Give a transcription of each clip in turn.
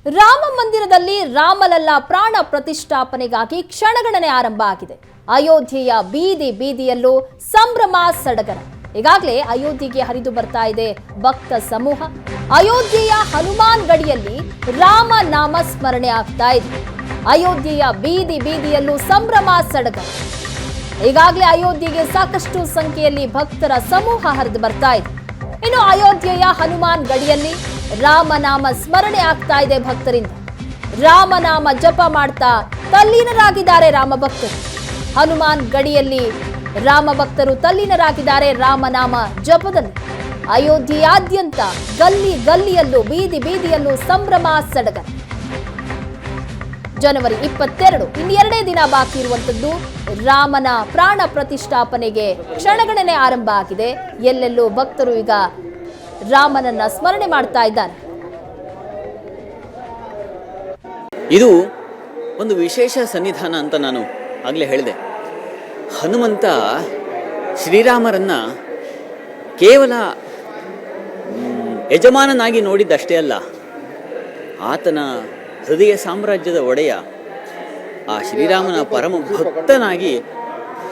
ರಾಮ ಮಂದಿರದಲ್ಲಿ ರಾಮಲಲ್ಲಾ ಪ್ರಾಣ ಪ್ರತಿಷ್ಠಾಪನೆಗಾಗಿ ಕ್ಷಣಗಣನೆ ಆರಂಭ ಆಗಿದೆ. ಅಯೋಧ್ಯೆಯ ಬೀದಿ ಬೀದಿಯಲ್ಲೂ ಸಂಭ್ರಮ ಸಡಗರ. ಈಗಾಗಲೇ ಅಯೋಧ್ಯೆಗೆ ಹರಿದು ಬರ್ತಾ ಇದೆ ಭಕ್ತ ಸಮೂಹ. ಅಯೋಧ್ಯೆಯ ಹನುಮಾನ್ ಗಡಿಯಲ್ಲಿ ರಾಮ ನಾಮ ಸ್ಮರಣೆ ಆಗ್ತಾ ಇದೆ. ಅಯೋಧ್ಯೆಯ ಬೀದಿ ಬೀದಿಯಲ್ಲೂ ಸಂಭ್ರಮ ಸಡಗರ. ಈಗಾಗಲೇ ಅಯೋಧ್ಯೆಗೆ ಸಾಕಷ್ಟು ಸಂಖ್ಯೆಯಲ್ಲಿ ಭಕ್ತರ ಸಮೂಹ ಹರಿದು ಬರ್ತಾ ಇದೆ. ಇನ್ನು ಅಯೋಧ್ಯೆಯ ಹನುಮಾನ್ ಗಡಿಯಲ್ಲಿ ರಾಮನಾಮ ಸ್ಮರಣೆ ಆಗ್ತಾ ಇದೆ ಭಕ್ತರಿಂದ. ರಾಮನಾಮ ಜಪ ಮಾಡ್ತಾ ತಲ್ಲೀನರಾಗಿದ್ದಾರೆ ರಾಮ ಭಕ್ತರು. ಹನುಮಾನ್ ಗಡಿಯಲ್ಲಿ ರಾಮ ಭಕ್ತರು ತಲ್ಲೀನರಾಗಿದ್ದಾರೆ ರಾಮನಾಮ ಜಪದಲ್ಲಿ. ಅಯೋಧ್ಯೆಯಾದ್ಯಂತ ಗಲ್ಲಿ ಗಲ್ಲಿಯಲ್ಲೂ ಬೀದಿ ಬೀದಿಯಲ್ಲೂ ಸಂಭ್ರಮ ಸಡಗರ. ಜನವರಿ 22 ಇನ್ನೆರಡೇ ದಿನ ಬಾಕಿ ಇರುವಂತದ್ದು ರಾಮನ ಪ್ರಾಣ ಪ್ರತಿಷ್ಠಾಪನೆಗೆ ಕ್ಷಣಗಣನೆ ಆರಂಭ ಆಗಿದೆ. ಎಲ್ಲೆಲ್ಲೂ ಭಕ್ತರು ಈಗ ರಾಮನನ್ನ ಸ್ಮರಣೆ ಮಾಡ್ತಾ ಇದ್ದಾರೆ. ಇದು ಒಂದು ವಿಶೇಷ ಸನ್ನಿಧಾನ ಅಂತ ನಾನು ಆಗಲೇ ಹೇಳಿದೆ. ಹನುಮಂತ ಶ್ರೀರಾಮರನ್ನ ಕೇವಲ ಯಜಮಾನನಾಗಿ ನೋಡಿದ್ದಷ್ಟೇ ಅಲ್ಲ, ಆತನ ಹೃದಯ ಸಾಮ್ರಾಜ್ಯದ ಒಡೆಯ ಆ ಶ್ರೀರಾಮನ ಪರಮ ಭಕ್ತನಾಗಿ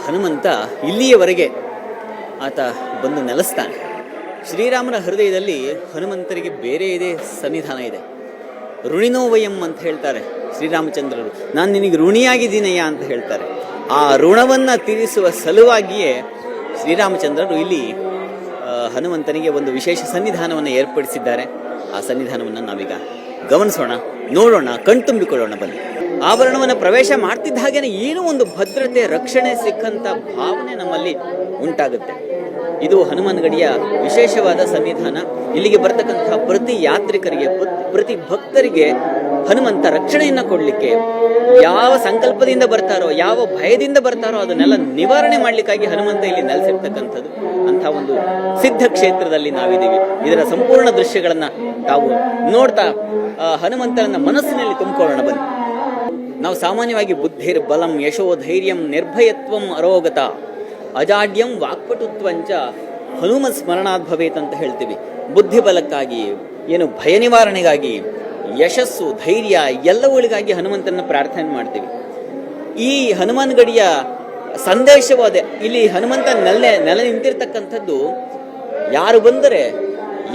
ಹನುಮಂತ ಇಲ್ಲಿಯವರೆಗೆ ಆತ ಬಂದು ನೆಲೆಸ್ತಾನೆ. ಶ್ರೀರಾಮನ ಹೃದಯದಲ್ಲಿ ಹನುಮಂತರಿಗೆ ಬೇರೆ ಇದೆ ಸನ್ನಿಧಾನ ಇದೆ. ಋಣಿನೋವಯಂ ಅಂತ ಹೇಳ್ತಾರೆ ಶ್ರೀರಾಮಚಂದ್ರರು. ನಾನು ನಿನಗೆ ಋಣಿಯಾಗಿದ್ದೀನಯ್ಯ ಅಂತ ಹೇಳ್ತಾರೆ. ಆ ಋಣವನ್ನು ತೀರಿಸುವ ಸಲುವಾಗಿಯೇ ಶ್ರೀರಾಮಚಂದ್ರರು ಇಲ್ಲಿ ಹನುಮಂತನಿಗೆ ಒಂದು ವಿಶೇಷ ಸನ್ನಿಧಾನವನ್ನು ಏರ್ಪಡಿಸಿದ್ದಾರೆ. ಆ ಸನ್ನಿಧಾನವನ್ನು ನಾವೀಗ ಗಮನಿಸೋಣ, ನೋಡೋಣ, ಕಣ್ತುಂಬಿಕೊಳ್ಳೋಣ ಬನ್ನಿ. ಆವರಣವನ್ನು ಪ್ರವೇಶ ಮಾಡ್ತಿದ್ದ ಹಾಗೇನೆ ಏನೋ ಒಂದು ಭದ್ರತೆ, ರಕ್ಷಣೆ ಸಿಕ್ಕಂತ ಭಾವನೆ ನಮ್ಮಲ್ಲಿ ಉಂಟಾಗುತ್ತೆ. ಇದು ಹನುಮಾನ್ ಗಡಿಯ ವಿಶೇಷವಾದ ಸನ್ನಿಧಾನ. ಇಲ್ಲಿಗೆ ಬರ್ತಕ್ಕಂತಹ ಪ್ರತಿ ಯಾತ್ರಿಕರಿಗೆ, ಪ್ರತಿ ಭಕ್ತರಿಗೆ ಹನುಮಂತ ರಕ್ಷಣೆಯನ್ನ ಕೊಡ್ಲಿಕ್ಕೆ, ಯಾವ ಸಂಕಲ್ಪದಿಂದ ಬರ್ತಾರೋ, ಯಾವ ಭಯದಿಂದ ಬರ್ತಾರೋ ಅದನ್ನೆಲ್ಲ ನಿವಾರಣೆ ಮಾಡ್ಲಿಕ್ಕಾಗಿ ಹನುಮಂತ ಇಲ್ಲಿ ನೆಲೆಸಿರ್ತಕ್ಕಂಥದ್ದು. ಅಂತ ಒಂದು ಸಿದ್ಧ ಕ್ಷೇತ್ರದಲ್ಲಿ ನಾವಿದ್ದೀವಿ. ಇದರ ಸಂಪೂರ್ಣ ದೃಶ್ಯಗಳನ್ನ ತಾವು ನೋಡ್ತಾ ಹನುಮಂತನನ್ನ ಮನಸ್ಸಿನಲ್ಲಿ ತುಂಬಿಕೊಳ್ಳೋಣ ಬನ್ನಿ. ನಾವು ಸಾಮಾನ್ಯವಾಗಿ ಬುದ್ಧಿರ್ ಬಲಂ ಯಶೋ ಧೈರ್ಯಂ ನಿರ್ಭಯತ್ವಂ ಅರೋಗತ ಅಜಾಡ್ಯಂ ವಾಕ್ಪಟುತ್ವಂಚ ಹನುಮ ಸ್ಮರಣಾದ್ ಭವೇತ್ ಅಂತ ಹೇಳ್ತೀವಿ. ಬುದ್ಧಿಬಲಕ್ಕಾಗಿ, ಏನು ಭಯ ನಿವಾರಣೆಗಾಗಿ, ಯಶಸ್ಸು, ಧೈರ್ಯ ಎಲ್ಲವುಗಳಿಗಾಗಿ ಹನುಮಂತನ ಪ್ರಾರ್ಥನೆ ಮಾಡ್ತೀವಿ. ಈ ಹನುಮಾನ್ ಗಡಿಯ ಸಂದೇಶವೂ ಅದೇ. ಇಲ್ಲಿ ಹನುಮಂತ ನೆಲೆ ನಿಂತಿರ್ತಕ್ಕಂಥದ್ದು, ಯಾರು ಬಂದರೆ,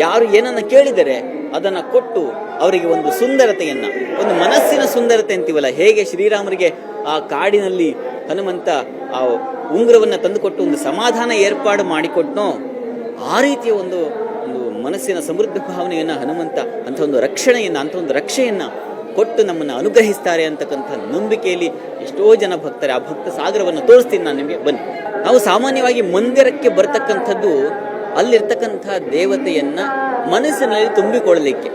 ಯಾರು ಏನನ್ನ ಕೇಳಿದರೆ ಅದನ್ನ ಕೊಟ್ಟು ಅವರಿಗೆ ಒಂದು ಸುಂದರತೆಯನ್ನ, ಒಂದು ಮನಸ್ಸಿನ ಸುಂದರತೆ ಅಂತೀವಲ್ಲ, ಹೇಗೆ ಶ್ರೀರಾಮರಿಗೆ ಆ ಕಾಡಿನಲ್ಲಿ ಹನುಮಂತ ಆ ಉಂಗುರವನ್ನ ತಂದುಕೊಟ್ಟು ಒಂದು ಸಮಾಧಾನ ಏರ್ಪಾಡು ಮಾಡಿಕೊಟ್ನೋ, ಆ ರೀತಿಯ ಒಂದು ಮನಸ್ಸಿನ ಸಮೃದ್ಧ ಭಾವನೆಯನ್ನ ಹನುಮಂತ ಅಂತ ಒಂದು ರಕ್ಷಣೆಯನ್ನ, ಅಂತ ಒಂದು ರಕ್ಷೆಯನ್ನ ಕೊಟ್ಟು ನಮ್ಮನ್ನು ಅನುಗ್ರಹಿಸ್ತಾರೆ ಅಂತಕ್ಕಂಥ ನಂಬಿಕೆಯಲ್ಲಿ ಎಷ್ಟೋ ಜನ ಭಕ್ತರೆ. ಆ ಭಕ್ತ ಸಾಗರವನ್ನು ತೋರಿಸ್ತೀನಿ ನಾನು ನಿಮಗೆ, ಬನ್ನಿ. ನಾವು ಸಾಮಾನ್ಯವಾಗಿ ಮಂದಿರಕ್ಕೆ ಬರ್ತಕ್ಕಂಥದ್ದು ಅಲ್ಲಿರ್ತಕ್ಕಂಥ ದೇವತೆಯನ್ನ ಮನಸ್ಸಿನಲ್ಲಿ ತುಂಬಿಕೊಳ್ಳಲಿಕ್ಕೆ.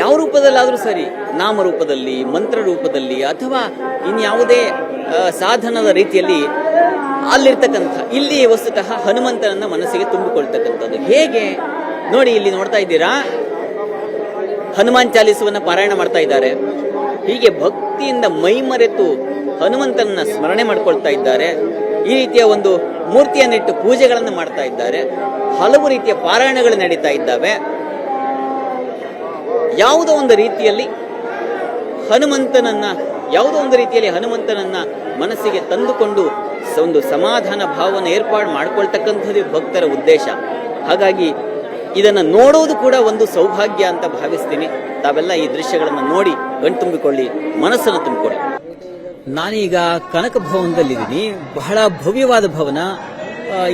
ಯಾವ ರೂಪದಲ್ಲಾದರೂ ಸರಿ, ನಾಮರೂಪದಲ್ಲಿ, ಮಂತ್ರ ರೂಪದಲ್ಲಿ, ಅಥವಾ ಇನ್ಯಾವುದೇ ಸಾಧನದ ರೀತಿಯಲ್ಲಿ ಅಲ್ಲಿರ್ತಕ್ಕಂಥ, ಇಲ್ಲಿ ವಸ್ತುತಃ ಹನುಮಂತನನ್ನ ಮನಸ್ಸಿಗೆ ತುಂಬಿಕೊಳ್ತಕ್ಕಂಥದ್ದು. ಹೇಗೆ ನೋಡಿ, ಇಲ್ಲಿ ನೋಡ್ತಾ ಇದ್ದೀರಾ, ಹನುಮಾನ್ ಚಾಲೀಸವನ್ನ ಪಾರಾಯಣ ಮಾಡ್ತಾ ಇದ್ದಾರೆ. ಹೀಗೆ ಭಕ್ತಿಯಿಂದ ಮೈಮರೆತು ಹನುಮಂತನನ್ನ ಸ್ಮರಣೆ ಮಾಡ್ಕೊಳ್ತಾ ಇದ್ದಾರೆ. ಈ ರೀತಿಯ ಒಂದು ಮೂರ್ತಿಯನ್ನಿಟ್ಟು ಪೂಜೆಗಳನ್ನು ಮಾಡ್ತಾ ಇದ್ದಾರೆ. ಹಲವು ರೀತಿಯ ಪಾರಾಯಣಗಳು ನಡೀತಾ ಇದ್ದಾವೆ. ಯಾವುದೋ ಒಂದು ರೀತಿಯಲ್ಲಿ ಹನುಮಂತನನ್ನ ಮನಸ್ಸಿಗೆ ತಂದುಕೊಂಡು ಒಂದು ಸಮಾಧಾನ ಭಾವನೆ ಏರ್ಪಾಡು ಮಾಡ್ಕೊಳ್ತಕ್ಕಂಥದ್ದು ಭಕ್ತರ ಉದ್ದೇಶ. ಹಾಗಾಗಿ ಇದನ್ನು ನೋಡುವುದು ಕೂಡ ಒಂದು ಸೌಭಾಗ್ಯ ಅಂತ ಭಾವಿಸ್ತೀನಿ. ತಾವೆಲ್ಲ ಈ ದೃಶ್ಯಗಳನ್ನು ನೋಡಿ ಕಣ್ತುಂಬಿಕೊಳ್ಳಿ, ಮನಸ್ಸನ್ನು ತುಂಬಿಕೊಳ್ಳಿ. ನಾನೀಗ ಕನಕ ಭವನದಲ್ಲಿದ್ದೀನಿ. ಬಹಳ ಭವ್ಯವಾದ ಭವನ.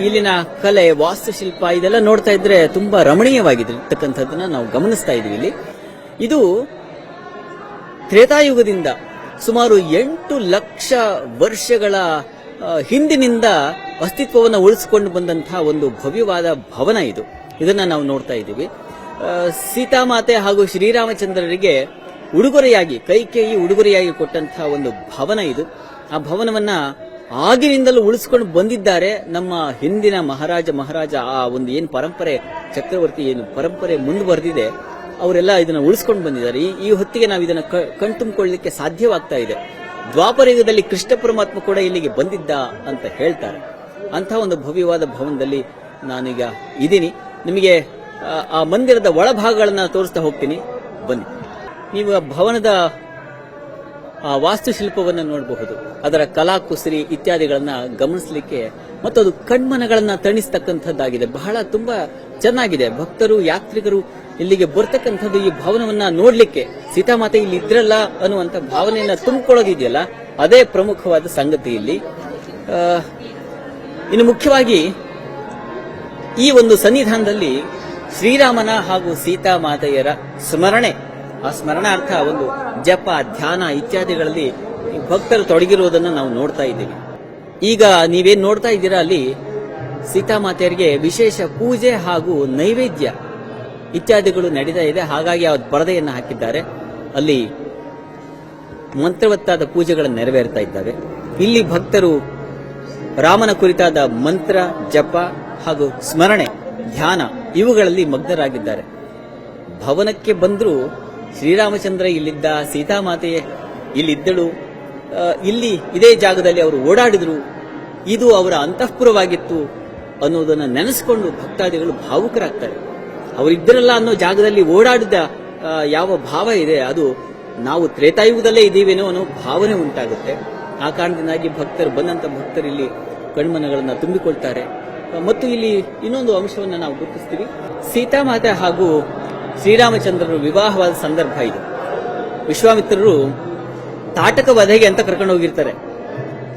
ಇಲ್ಲಿನ ಕಲೆ, ವಾಸ್ತುಶಿಲ್ಪ ಇದೆಲ್ಲ ನೋಡ್ತಾ ಇದ್ರೆ ತುಂಬಾ ರಮಣೀಯವಾಗಿರ್ತಕ್ಕಂಥದ್ದನ್ನ ನಾವು ಗಮನಿಸ್ತಾ ಇದೀವಿ. ಇಲ್ಲಿ ಇದು ತ್ರೇತಾಯುಗದಿಂದ ಸುಮಾರು 8 ಲಕ್ಷ ವರ್ಷಗಳ ಹಿಂದಿನಿಂದ ಅಸ್ತಿತ್ವವನ್ನು ಉಳಿಸಿಕೊಂಡು ಬಂದಂತಹ ಒಂದು ಭವ್ಯವಾದ ಭವನ ಇದು. ಇದನ್ನ ನಾವು ನೋಡ್ತಾ ಇದ್ದೀವಿ. ಸೀತಾಮಾತೆ ಹಾಗೂ ಶ್ರೀರಾಮಚಂದ್ರರಿಗೆ ಉಡುಗೊರೆಯಾಗಿ, ಕೈಕೇಯಿ ಉಡುಗೊರೆಯಾಗಿ ಕೊಟ್ಟಂತಹ ಒಂದು ಭವನ ಇದು. ಆ ಭವನವನ್ನ ಆಗಿನಿಂದಲೂ ಉಳಿಸ್ಕೊಂಡು ಬಂದಿದ್ದಾರೆ ನಮ್ಮ ಹಿಂದಿನ ಮಹಾರಾಜ. ಆ ಒಂದು ಏನು ಪರಂಪರೆ, ಚಕ್ರವರ್ತಿ ಏನು ಪರಂಪರೆ ಮುಂದುವರೆದಿದೆ, ಅವರೆಲ್ಲ ಇದನ್ನ ಉಳಿಸ್ಕೊಂಡು ಬಂದಿದ್ದಾರೆ. ಈ ಹೊತ್ತಿಗೆ ನಾವು ಇದನ್ನ ಕಣ್ತುಂಬಿಕೊಳ್ಳಲಿಕ್ಕೆ ಸಾಧ್ಯವಾಗ್ತಾ ಇದೆ. ದ್ವಾಪರ ಯುಗದಲ್ಲಿ ಕೃಷ್ಣ ಪರಮಾತ್ಮ ಕೂಡ ಇಲ್ಲಿಗೆ ಬಂದಿದ್ದ ಅಂತ ಹೇಳ್ತಾರೆ. ಅಂತಹ ಒಂದು ಭವ್ಯವಾದ ಭವನದಲ್ಲಿ ನಾನೀಗ ಇದ್ದೀನಿ. ನಿಮಗೆ ಆ ಮಂದಿರದ ಒಳಭಾಗಗಳನ್ನ ತೋರಿಸ್ತಾ ಹೋಗ್ತೀನಿ, ಬನ್ನಿ. ನೀವು ಆ ಭವನದ ವಾಸ್ತುಶಿಲ್ಪವನ್ನು ನೋಡಬಹುದು, ಅದರ ಕಲಾಕುಸರಿ ಇತ್ಯಾದಿಗಳನ್ನ ಗಮನಿಸಲಿಕ್ಕೆ ಮತ್ತು ಅದು ಕಣ್ಮನಗಳನ್ನ ತಣಿಸ್ತಕ್ಕಂಥದ್ದಾಗಿದೆ. ಬಹಳ ತುಂಬಾ ಚೆನ್ನಾಗಿದೆ. ಭಕ್ತರು ಯಾತ್ರಿಕರು ಇಲ್ಲಿಗೆ ಬರ್ತಕ್ಕಂಥದ್ದು ಈ ಭವನವನ್ನ ನೋಡ್ಲಿಕ್ಕೆ, ಸೀತಾಮಾತೆ ಇಲ್ಲಿ ಇದ್ರಲ್ಲ ಅನ್ನುವಂಥ ಭಾವನೆಯನ್ನ ತುಂಬಿಕೊಳ್ಳೋದಿದೆಯಲ್ಲ, ಅದೇ ಪ್ರಮುಖವಾದ ಸಂಗತಿ ಇಲ್ಲಿ. ಇನ್ನು ಮುಖ್ಯವಾಗಿ ಈ ಒಂದು ಸನ್ನಿಧಾನದಲ್ಲಿ ಶ್ರೀರಾಮನ ಹಾಗೂ ಸೀತಾಮಾತೆಯರ ಸ್ಮರಣೆ, ಆ ಸ್ಮರಣಾರ್ಥ ಒಂದು ಜಪ, ಧ್ಯಾನ ಇತ್ಯಾದಿಗಳಲ್ಲಿ ಭಕ್ತರು ತೊಡಗಿರುವುದನ್ನು ನಾವು ನೋಡ್ತಾ ಇದ್ದೀವಿ. ಈಗ ನೀವೇನ್ ನೋಡ್ತಾ ಇದ್ದೀರಾ, ಅಲ್ಲಿ ಸೀತಾಮಾತೆಯರಿಗೆ ವಿಶೇಷ ಪೂಜೆ ಹಾಗೂ ನೈವೇದ್ಯ ಇತ್ಯಾದಿಗಳು ನಡೀತಾ ಇದೆ. ಹಾಗಾಗಿ ಆ ಪರದೆಯನ್ನು ಹಾಕಿದ್ದಾರೆ. ಅಲ್ಲಿ ಮಂತ್ರವತ್ತಾದ ಪೂಜೆಗಳನ್ನು ನೆರವೇರ್ತಾ ಇದ್ದಾವೆ. ಇಲ್ಲಿ ಭಕ್ತರು ರಾಮನ ಕುರಿತಾದ ಮಂತ್ರ, ಜಪ ಹಾಗೂ ಸ್ಮರಣೆ, ಧ್ಯಾನ ಇವುಗಳಲ್ಲಿ ಮಗ್ನರಾಗಿದ್ದಾರೆ. ಭವನಕ್ಕೆ ಬಂದರೂ ಶ್ರೀರಾಮಚಂದ್ರ ಇಲ್ಲಿದ್ದ, ಸೀತಾಮಾತೆ ಇಲ್ಲಿದ್ದಳು, ಇಲ್ಲಿ ಇದೇ ಜಾಗದಲ್ಲಿ ಅವರು ಓಡಾಡಿದ್ರು, ಇದು ಅವರ ಅಂತಃಪುರವಾಗಿತ್ತು ಅನ್ನೋದನ್ನ ನೆನೆಸ್ಕೊಂಡು ಭಕ್ತಾದಿಗಳು ಭಾವುಕರಾಗ್ತಾರೆ. ಅವರಿದ್ದರಲ್ಲ ಅನ್ನೋ ಜಾಗದಲ್ಲಿ ಓಡಾಡಿದ ಯಾವ ಭಾವ ಇದೆ, ಅದು ನಾವು ತ್ರೇತಾಯುಗದಲ್ಲೇ ಇದ್ದೀವೇನೋ ಅನ್ನೋ ಭಾವನೆ ಉಂಟಾಗುತ್ತೆ. ಆ ಕಾರಣದಿಂದಾಗಿ ಬಂದಂತ ಭಕ್ತರು ಇಲ್ಲಿ ಕಣ್ಮನಗಳನ್ನ ತುಂಬಿಕೊಳ್ತಾರೆ. ಮತ್ತು ಇಲ್ಲಿ ಇನ್ನೊಂದು ಅಂಶವನ್ನು ನಾವು ಗುರುತಿಸ್ತೀವಿ. ಸೀತಾಮಾತೆ ಹಾಗೂ ಶ್ರೀರಾಮಚಂದ್ರರು ವಿವಾಹವಾದ ಸಂದರ್ಭ ಇದು. ವಿಶ್ವಾಮಿತ್ರರು ತಾಟಕ ವಧೆಗೆ ಅಂತ ಕರ್ಕೊಂಡು ಹೋಗಿರ್ತಾರೆ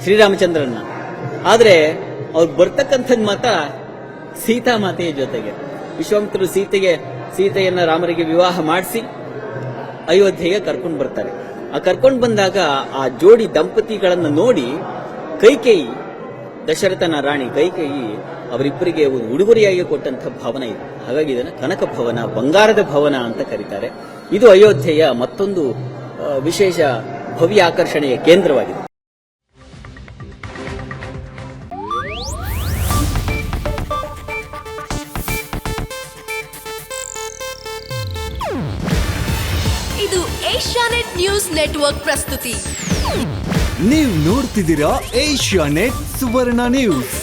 ಶ್ರೀರಾಮಚಂದ್ರನ್ನ. ಆದ್ರೆ ಅವ್ರು ಬರ್ತಕ್ಕಂಥದ್ದು ಮಾತ್ರ ಸೀತಾಮಾತೆಯ ಜೊತೆಗೆ. ವಿಶ್ವಾಮಿತ್ರರು ಸೀತೆಯನ್ನ ರಾಮರಿಗೆ ವಿವಾಹ ಮಾಡಿಸಿ ಅಯೋಧ್ಯೆಗೆ ಕರ್ಕೊಂಡು ಬರ್ತಾರೆ. ಆ ಕರ್ಕೊಂಡು ಬಂದಾಗ ಆ ಜೋಡಿ ದಂಪತಿಗಳನ್ನ ನೋಡಿ ಕೈಕೇಯಿ, ದಶರಥನ ರಾಣಿ ಕೈಕೇಯಿ ಅವರಿಬ್ಬರಿಗೆ ಒಂದು ಉಡುಗೊರೆಯಾಗಿ ಕೊಟ್ಟಂತ ಭವನ ಇದು. ಹಾಗಾಗಿ ಇದನ್ನು ಕನಕ ಭವನ, ಬಂಗಾರದ ಭವನ ಅಂತ ಕರೀತಾರೆ. ಇದು ಅಯೋಧ್ಯೆಯ ಮತ್ತೊಂದು ವಿಶೇಷ ಭವ್ಯ ಆಕರ್ಷಣೆಯ ಕೇಂದ್ರವಾಗಿದೆ. ಇದು ಏಷ್ಯಾನೆಟ್ ನ್ಯೂಸ್ ನೆಟ್ವರ್ಕ್ ಪ್ರಸ್ತುತಿ. ನೀವು ನೋಡ್ತಿದ್ದೀರಾ ಏಷ್ಯಾನೆಟ್ ಸುವರ್ಣ ನ್ಯೂಸ್.